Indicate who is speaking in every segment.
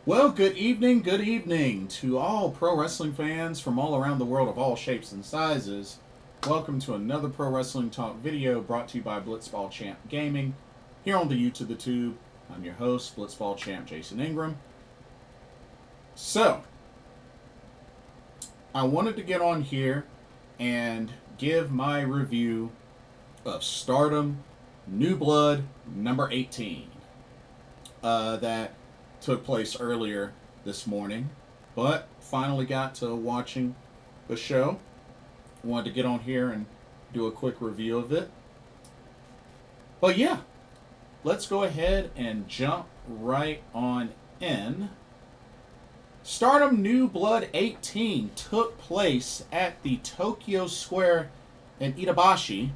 Speaker 1: Well, good evening to all pro wrestling fans from all around the world of all shapes and sizes. Welcome to another Pro Wrestling Talk video brought to you by Blitzball Champ Gaming here on the YouTube the Tube. I'm your host, Blitzball Champ Jason Ingram. So, I wanted to get on here and give my review of Stardom New Blood number 18. That took place earlier this morning, but finally got to watching the show. Wanted to get on here and do a quick review of it. But yeah, let's go ahead and jump right on in. Stardom New Blood 18 took place at the Tokyo Square in Itabashi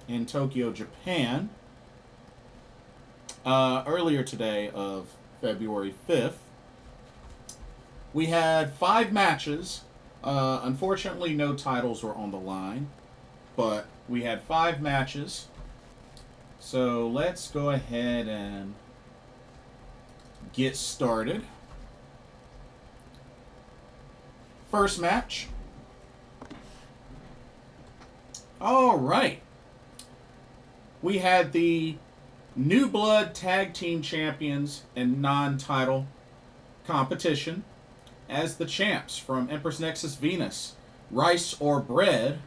Speaker 1: in Tokyo, Japan, earlier today of February 5th. We had 5 matches. Unfortunately, no titles were on the line, but we had 5 matches. So let's go ahead and get started. First match. All right. We had the New Blood Tag Team Champions in non-title competition as the champs from Empress Nexus Venus, Rice or Bread,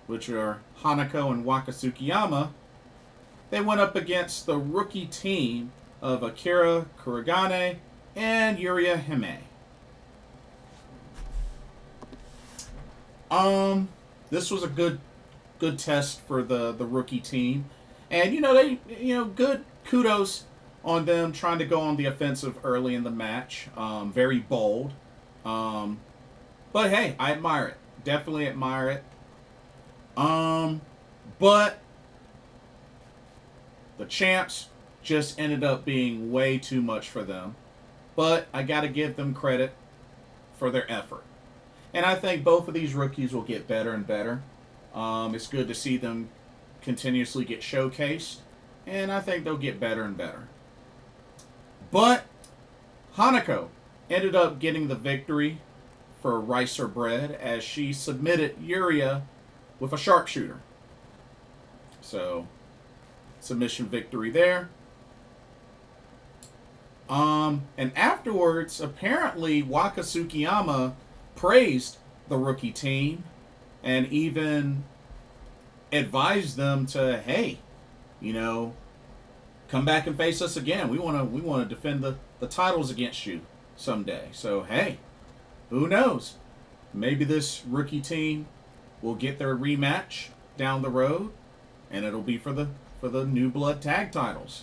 Speaker 1: which are HANAKO and Waka Tsukiyama. They went up against the rookie team of Akira, Kurogane, and Yuria, Hime. This was a good test for the rookie team. And, good kudos on them trying to go on the offensive early in the match. Very bold. But hey, I admire it. Definitely admire it. But the champs just ended up being way too much for them. But I got to give them credit for their effort. And I think both of these rookies will get better and better. It's good to see them continuously get showcased, and I think they'll get better and better. But HANAKO ended up getting the victory for Rice or Bread as she submitted Yuria with a sharpshooter. So, submission victory there. And afterwards, apparently Waka Tsukiyama praised the rookie team and even advised them to, hey, come back and face us again. We want to defend the titles against you someday. So hey, who knows? Maybe this rookie team will get their rematch down the road, and it'll be for the New Blood tag titles.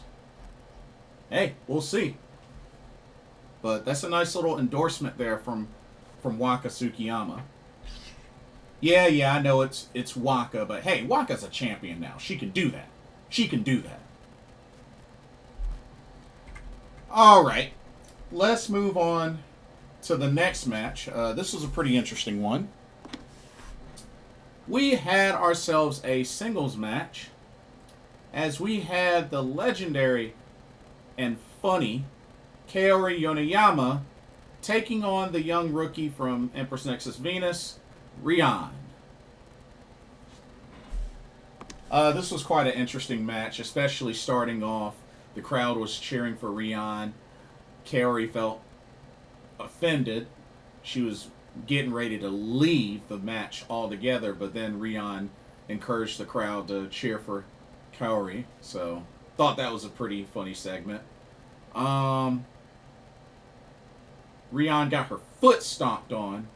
Speaker 1: Hey, we'll see. But that's a nice little endorsement there from Waka Tsukiyama. Yeah, I know it's Waka, but hey, Waka's a champion now. She can do that. All right, let's move on to the next match. This was a pretty interesting one. We had ourselves a singles match as we had the legendary and funny Kaori Yoneyama taking on the young rookie from Empress Nexus Venus, Rian. This was quite an interesting match, especially starting off. The crowd was cheering for Rian. Kaori felt offended. She was getting ready to leave the match altogether, but then Rian encouraged the crowd to cheer for Kaori. So, thought that was a pretty funny segment. Rian got her foot stomped on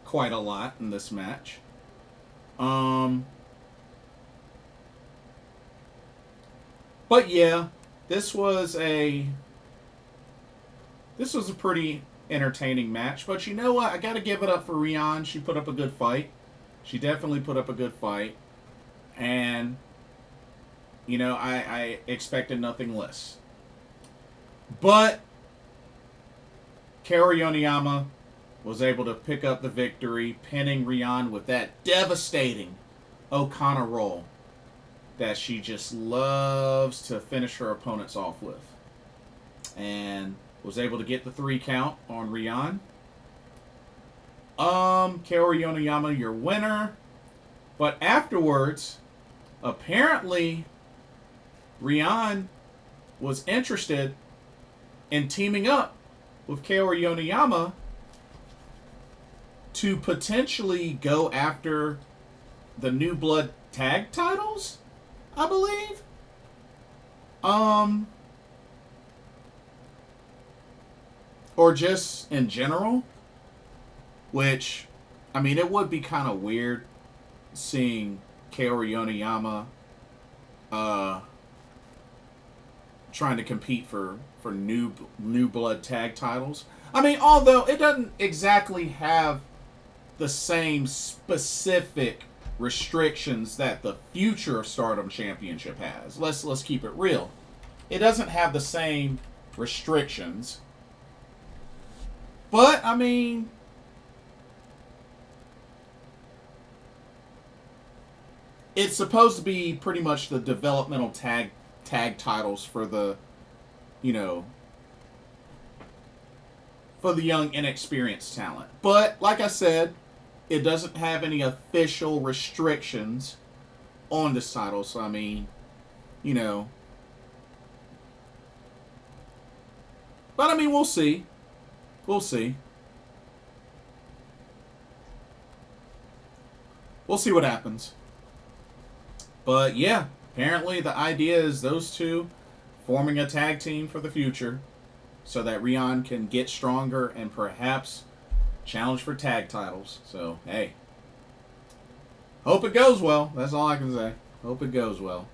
Speaker 1: quite a lot in this match. But yeah, this was a pretty entertaining match. But you know what? I got to give it up for Rian. She put up a good fight. She definitely put up a good fight. And, I expected nothing less. But Kaori Yoneyama was able to pick up the victory, pinning Rian with that devastating Okana roll that she just loves to finish her opponents off with. And was able to get the 3 count on Rian. Kaori Yoneyama, your winner. But afterwards, apparently, Rian was interested in teaming up with Kaori Yoneyama to potentially go after the New Blood tag titles, I believe. Or just in general. Which, I mean, it would be kind of weird seeing Kaori Yoneyama trying to compete for new Blood tag titles. I mean, although it doesn't exactly have the same specific restrictions that the future Stardom Championship has. Let's keep it real. It doesn't have the same restrictions. But, I mean, it's supposed to be pretty much the developmental tag titles for the, you know, for the young, inexperienced talent. But, like I said, it doesn't have any official restrictions on this title. So, I mean, you know. But, I mean, we'll see. We'll see. We'll see what happens. But, yeah, apparently the idea is those two forming a tag team for the future so that Rian can get stronger and perhaps challenge for tag titles. So, hey. Hope it goes well. That's all I can say. Hope it goes well.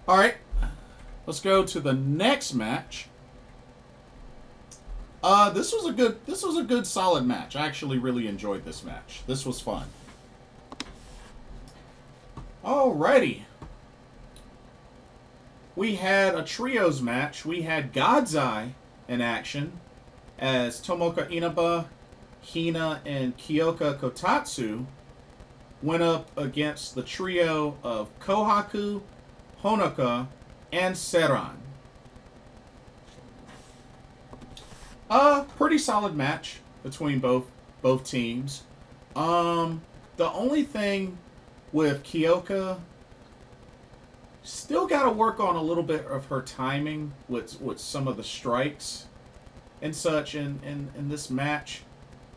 Speaker 1: Alright. Let's go to the next match. This was a good solid match. I actually really enjoyed this match. This was fun. Alrighty. We had a trios match. We had God's Eye in action as Tomoka Inaba, Hina, and Kiyoka Kotatsu went up against the trio of Kohaku, Honoka, and Saran. Pretty solid match between both teams. The only thing with Kiyoka, still got to work on a little bit of her timing with some of the strikes and such in this match.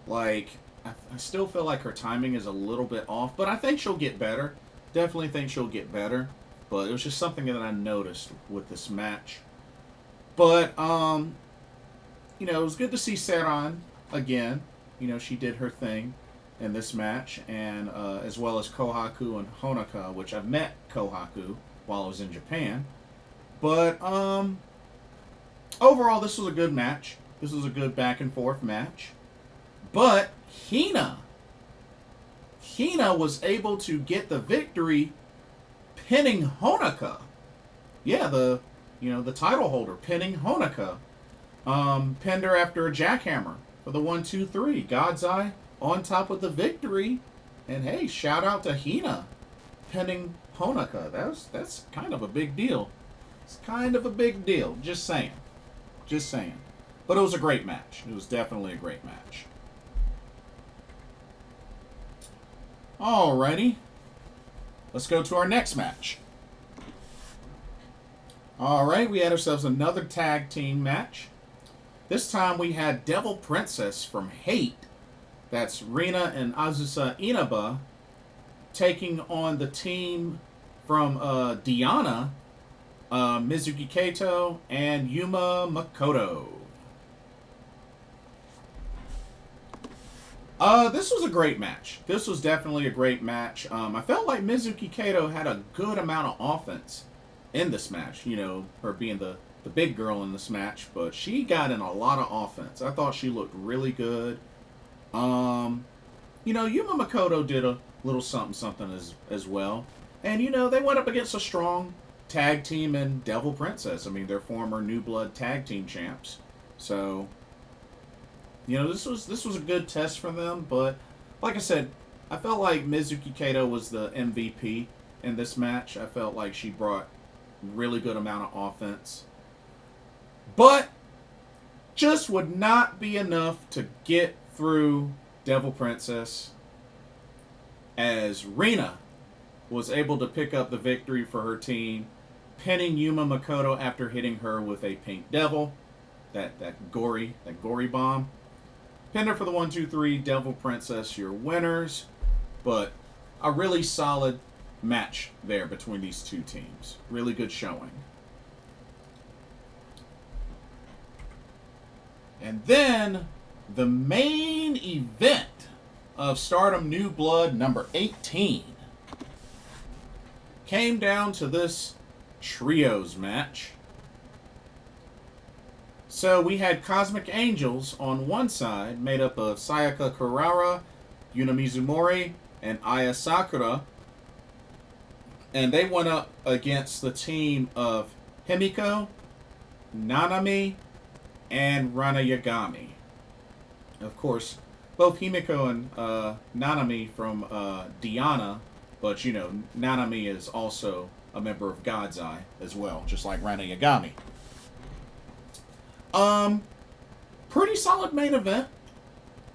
Speaker 1: Like, I still feel like her timing is a little bit off, but I think she'll get better. Definitely think she'll get better. But it was just something that I noticed with this match. But, you know, it was good to see Saran again. You know, she did her thing in this match. And as well as Kohaku and Honoka, which I've met Kohaku while I was in Japan. But, overall, this was a good match. This was a good back and forth match. But, Hina was able to get the victory pinning Honoka. Yeah, the title holder, pinning Honoka. Pinned her after a jackhammer for the 1-2-3. God's Eye on top with the victory. And hey, shout out to Hina pinning Honoka. That's kind of a big deal. It's kind of a big deal. Just saying. Just saying. But it was a great match. It was definitely a great match. Alrighty. Let's go to our next match. Alright, we had ourselves another tag team match. This time we had Devil Princess from Hate. That's Rina and Azusa Inaba taking on the team from Diana, Mizuki Kato, and Yuma Makoto. This was a great match. This was definitely a great match. I felt like Mizuki Kato had a good amount of offense in this match. You know, her being the big girl in this match. But she got in a lot of offense. I thought she looked really good. You know, Yuma Makoto did a little something as well. And, you know, they went up against a strong tag team in Devil Princess. I mean, they're former New Blood tag team champs. So, you know, this was a good test for them. But, like I said, I felt like Mizuki Kato was the MVP in this match. I felt like she brought really good amount of offense. But just would not be enough to get through Devil Princess, as Rina was able to pick up the victory for her team, pinning Yuma Makoto after hitting her with a pink devil, that gory bomb. Pinned her for the 1-2-3. Devil Princess, your winners. But a really solid match there between these two teams. Really good showing. And then the main event of Stardom New Blood number 18 came down to this trios match. So we had Cosmic Angels on one side, made up of Sayaka Kurara, Yuna Mizumori, and Aya Sakura. And they went up against the team of Himiko, Nanami, and Rana Yagami. Of course, both Himiko and Nanami from Diana, but you know, Nanami is also a member of God's Eye as well, just like Rana Yagami. Pretty solid main event.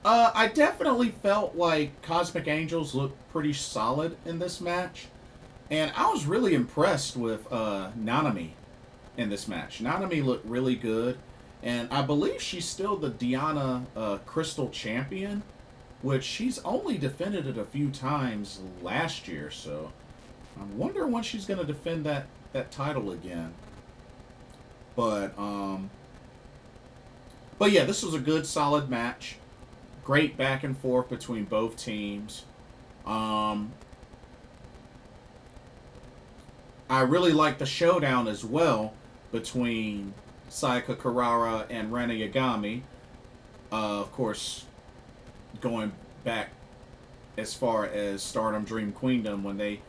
Speaker 1: I definitely felt like Cosmic Angels looked pretty solid in this match. And I was really impressed with Nanami in this match. Nanami looked really good. And I believe she's still the Diana Crystal Champion, which she's only defended it a few times last year. So I'm wondering when she's going to defend that title again. But yeah, this was a good, solid match. Great back and forth between both teams. I really liked the showdown as well between Sayaka Kurara and Rana Yagami. Of course, going back as far as Stardom Dream Queendom when they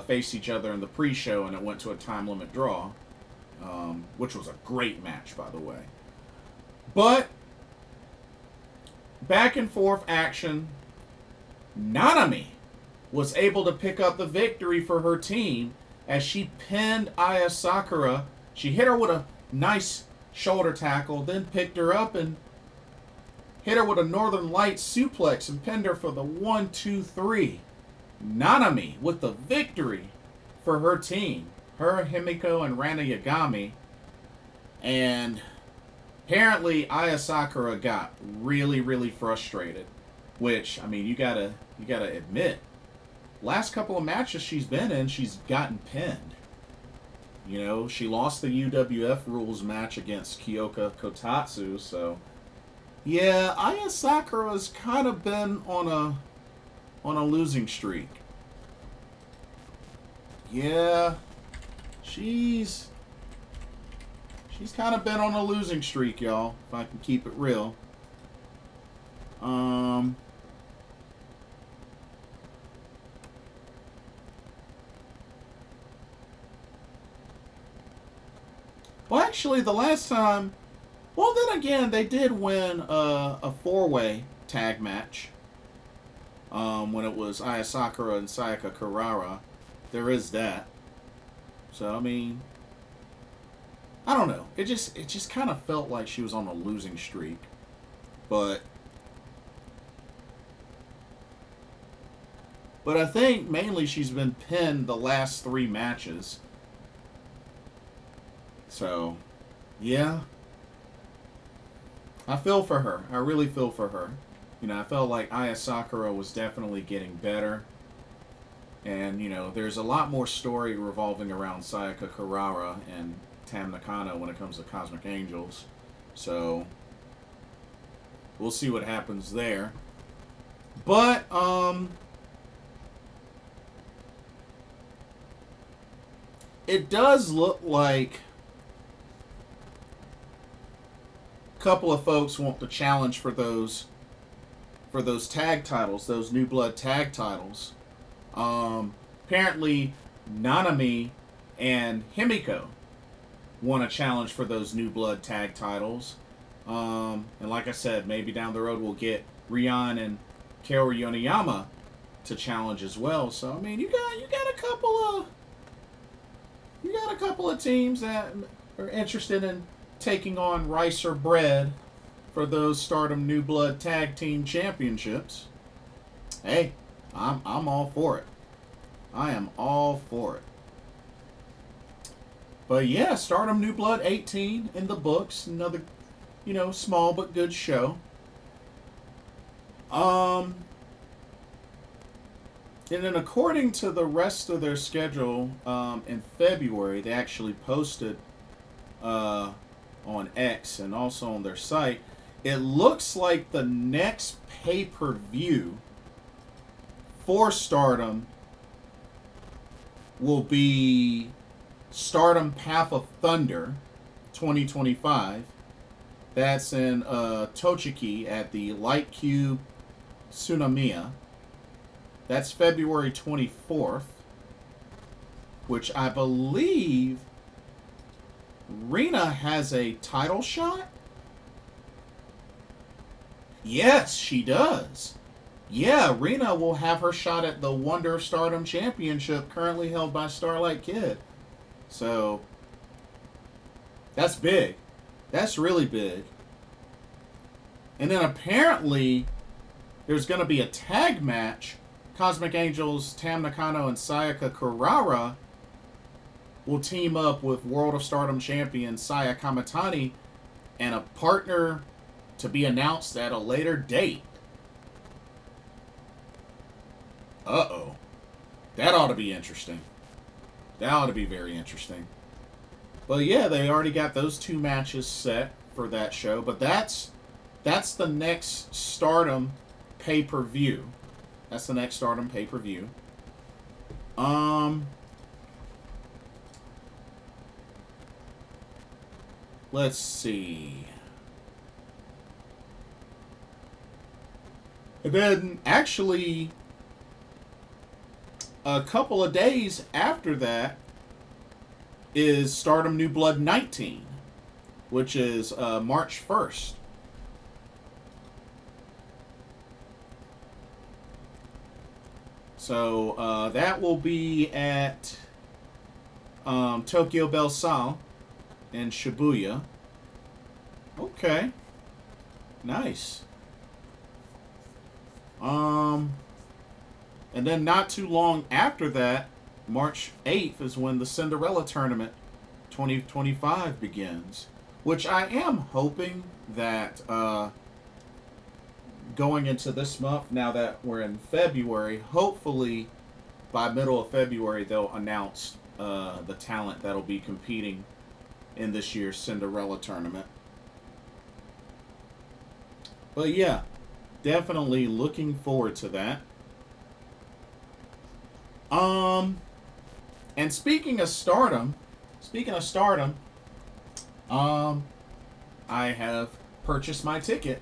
Speaker 1: faced each other in the pre-show and it went to a time limit draw, which was a great match, by the way. But back and forth action. Nanami was able to pick up the victory for her team as she pinned Aya Sakura. She hit her with a nice shoulder tackle, then picked her up and hit her with a Northern Lights suplex and pinned her for the 1-2-3. Nanami with the victory for her team. Her, Himiko, and Rana Yagami. And apparently Aya Sakura got really, really frustrated. Which, I mean, you gotta admit, last couple of matches she's been in, she's gotten pinned. You know, she lost the UWF rules match against Kiyoka Kotatsu, so yeah, Aya Sakura's kind of been on a losing streak. Yeah, she's kind of been on a losing streak, y'all, if I can keep it real. Well, actually, the last time... Well, then again, they did win a four-way tag match. When it was Aya Sakura and Sayaka Kurara. There is that. So, I mean... I don't know. It just kind of felt like she was on a losing streak. But I think mainly she's been pinned the last 3 matches. So, yeah. I feel for her. I really feel for her. You know, I felt like Aya Sakura was definitely getting better. And, you know, there's a lot more story revolving around Sayaka Kurara and Tam Nakano when it comes to Cosmic Angels. So, we'll see what happens there. But, it does look like a couple of folks want to challenge for those tag titles, those New Blood tag titles. Apparently, Nanami and Himiko want a challenge for those New Blood tag titles. And like I said, maybe down the road we'll get Rian and Kaori Yoneyama, to challenge as well. So I mean, you got a couple you got a couple of teams that are interested in taking on rice or bread for those Stardom New Blood Tag Team Championships. Hey, I'm all for it. I am all for it. But yeah, Stardom New Blood 18 in the books. Another, small but good show. And then according to the rest of their schedule, in February, they actually posted on X and also on their site, it looks like the next pay-per-view for Stardom will be Stardom Path of Thunder 2025. That's in Tochigi at the Light Cube Tsunamiya. That's February 24th, which I believe Rina has a title shot? Yes, she does. Yeah, Rina will have her shot at the Wonder of Stardom Championship currently held by Starlight Kid. So, that's big. That's really big. And then apparently, there's going to be a tag match. Cosmic Angels, Tam Nakano, and Sayaka Kurara will team up with World of Stardom champion Saya Kamitani and a partner to be announced at a later date. Uh-oh. That ought to be interesting. That ought to be very interesting. But yeah, they already got those two matches set for that show. But that's the next Stardom pay-per-view. That's the next Stardom pay-per-view. Let's see. And then, actually, a couple of days after that is Stardom New Blood 19, which is March 1st. So that will be at Tokyo Bell Sal in Shibuya. Okay. Nice. And then not too long after that, March 8th is when the Cinderella Tournament 2025 begins. Which I am hoping that going into this month, now that we're in February, hopefully by middle of February they'll announce the talent that'll be competing in this year's Cinderella Tournament. But yeah, definitely looking forward to that. And speaking of Stardom, I have purchased my ticket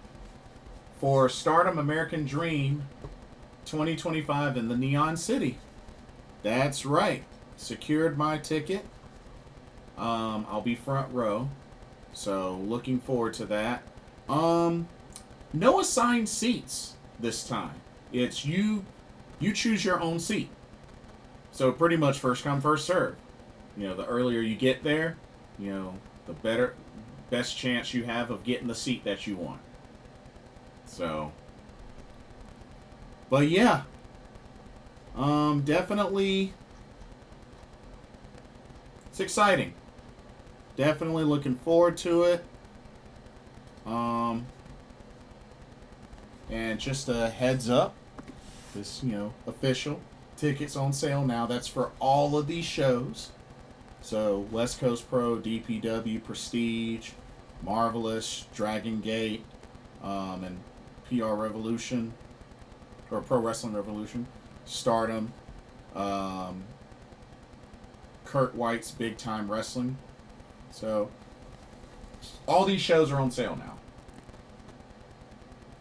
Speaker 1: for Stardom American Dream 2025 in the Neon City. That's right. Secured my ticket. I'll be front row. So looking forward to that. No assigned seats this time. It's you choose your own seat. So pretty much first come, first serve. The earlier you get there, the best chance you have of getting the seat that you want. So, but yeah, definitely, it's exciting. Definitely looking forward to it. And just a heads up, this, official tickets on sale now. That's for all of these shows. So West Coast Pro, DPW, Prestige, Marvelous, Dragon Gate, and PR Revolution, or Pro Wrestling Revolution, Stardom, Kurt White's Big Time Wrestling. So all these shows are on sale now.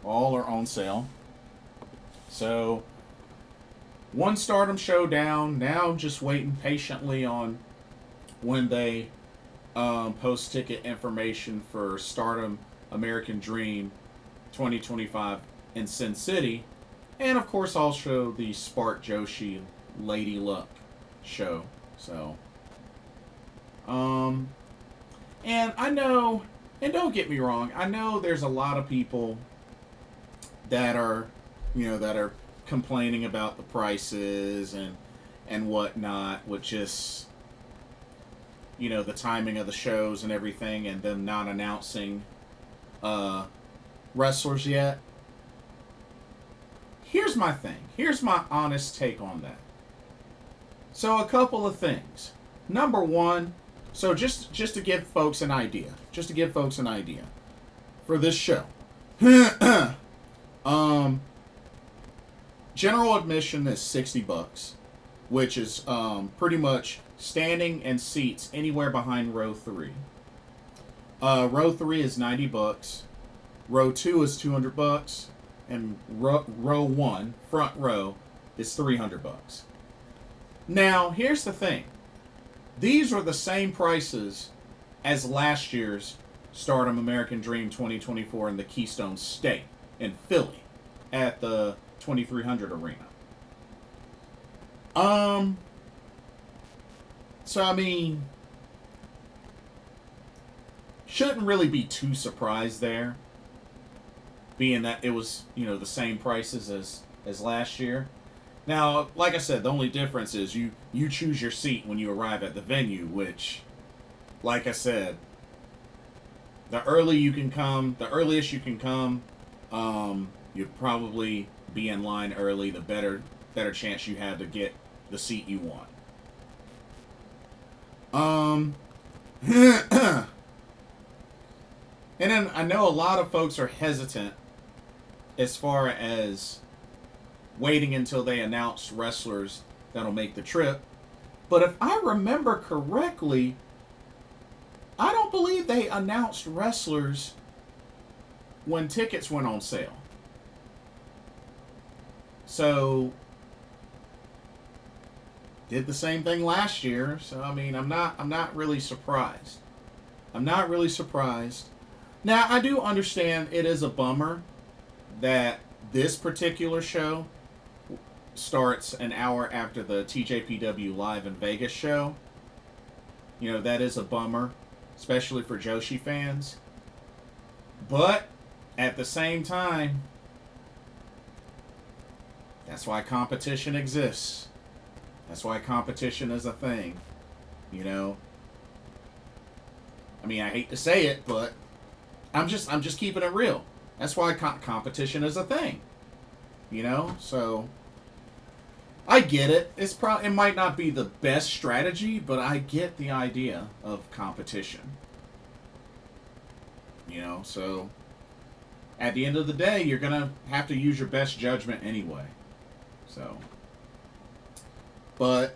Speaker 1: All are on sale. So one Stardom show down. Now just waiting patiently on when they post ticket information for Stardom American Dream 2025 in Sin City. And of course also the Spark Joshi Lady Luck show. So And I know, and don't get me wrong, I know there's a lot of people that are, that are complaining about the prices and whatnot, with just, the timing of the shows and everything, and them not announcing wrestlers yet. Here's my thing. Here's my honest take on that. So a couple of things. Number one, so just to give folks an idea, for this show. General admission is $60, which is pretty much standing and seats anywhere behind row 3. Row 3 is $90. Row 2 is $200, and row 1, front row, is $300. Now, here's the thing. These are the same prices as last year's Stardom American Dream 2024 in the Keystone State in Philly at the 2300 Arena. So, I mean, shouldn't really be too surprised there, being that it was, the same prices as last year. Now, like I said, the only difference is you choose your seat when you arrive at the venue, which, like I said, the earliest you can come, you'd probably be in line early, the better chance you have to get the seat you want. And then I know a lot of folks are hesitant as far as waiting until they announce wrestlers that'll make the trip. But if I remember correctly, I don't believe they announced wrestlers when tickets went on sale. So, did the same thing last year. So, I mean, I'm not really surprised. Now, I do understand it is a bummer that this particular show starts an hour after the TJPW Live in Vegas show. That is a bummer, especially for Joshi fans. But at the same time, that's why competition exists. That's why competition is a thing. I mean, I hate to say it, but I'm just keeping it real. That's why competition is a thing. So I get it. It might not be the best strategy, but I get the idea of competition. So at the end of the day, you're gonna have to use your best judgment anyway. So, but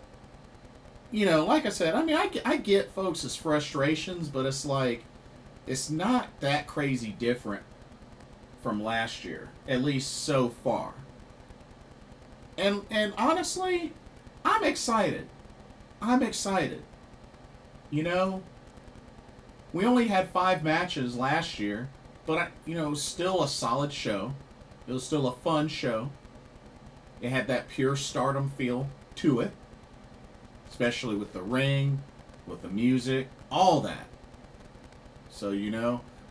Speaker 1: like I said, I mean, I get folks' frustrations, but it's like, it's not that crazy different from last year, at least so far. And honestly, I'm excited. We only had 5 matches last year, but it was still a solid show. It was still a fun show. It had that pure Stardom feel to it, especially with the ring, with the music, all that. So,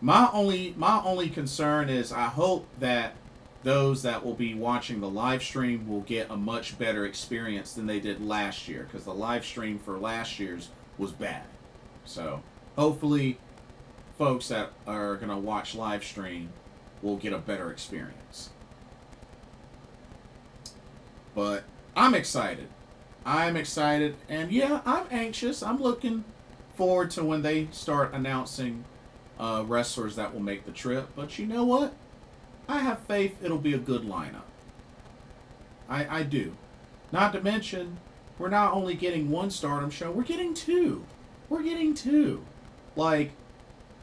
Speaker 1: my only concern is I hope that those that will be watching the live stream will get a much better experience than they did last year, because the live stream for last year's was bad. So, hopefully, folks that are going to watch live stream will get a better experience. But I'm excited. And yeah, I'm anxious. I'm looking forward to when they start announcing wrestlers that will make the trip. But you know what? I have faith it'll be a good lineup. I do. Not to mention, we're not only getting one Stardom show, we're getting 2. Like,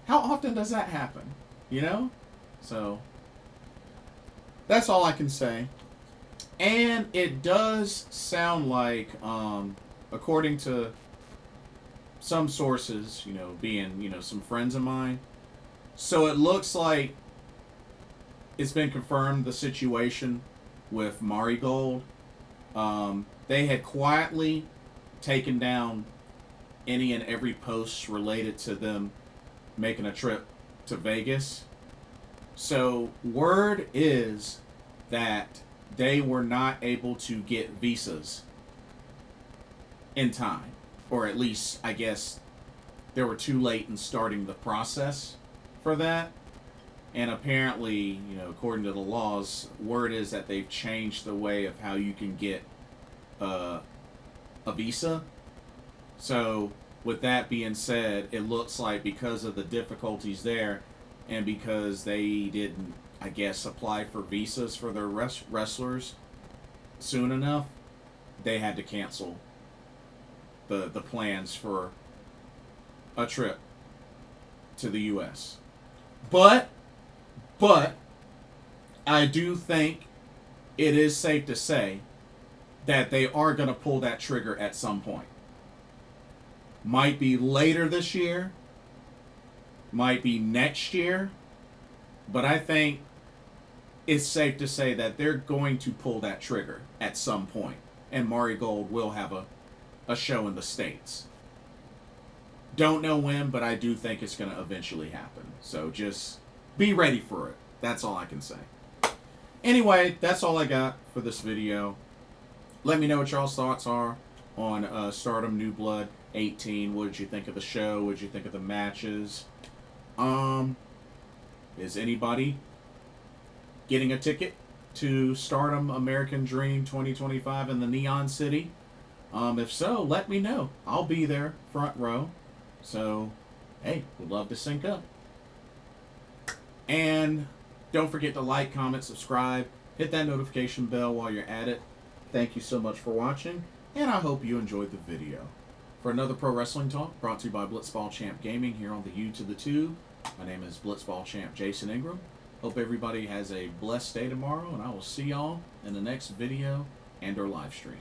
Speaker 1: how often does that happen? So, that's all I can say. And it does sound like, according to some sources, being, some friends of mine, so it looks like it's been confirmed, the situation with Marigold. They had quietly taken down any and every post related to them making a trip to Vegas. So word is that they were not able to get visas in time, or at least I guess they were too late in starting the process for that. And apparently, according to the laws, word is that they've changed the way of how you can get a visa. So with that being said, it looks like because of the difficulties there, and because they didn't, I guess, apply for visas for their wrestlers soon enough, they had to cancel the plans for a trip to the U.S. But I do think it is safe to say that they are going to pull that trigger at some point. Might be later this year, might be next year, but I think it's safe to say that they're going to pull that trigger at some point, and Marigold will have a show in the States. Don't know when, but I do think it's going to eventually happen. So just be ready for it. That's all I can say. Anyway, that's all I got for this video. Let me know what y'all's thoughts are on Stardom New Blood 18. What did you think of the show? What did you think of the matches? Is anybody getting a ticket to Stardom American Dream 2025 in the Neon City? If so, let me know. I'll be there, front row. So, hey, we'd love to sync up. And don't forget to like, comment, subscribe. Hit that notification bell while you're at it. Thank you so much for watching, and I hope you enjoyed the video. For another Pro Wrestling Talk, brought to you by Blitzball Champ Gaming here on the U to the Tube. My name is Blitzball Champ Jason Ingram. Hope everybody has a blessed day tomorrow, and I will see y'all in the next video and or live stream.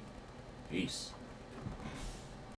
Speaker 1: Peace.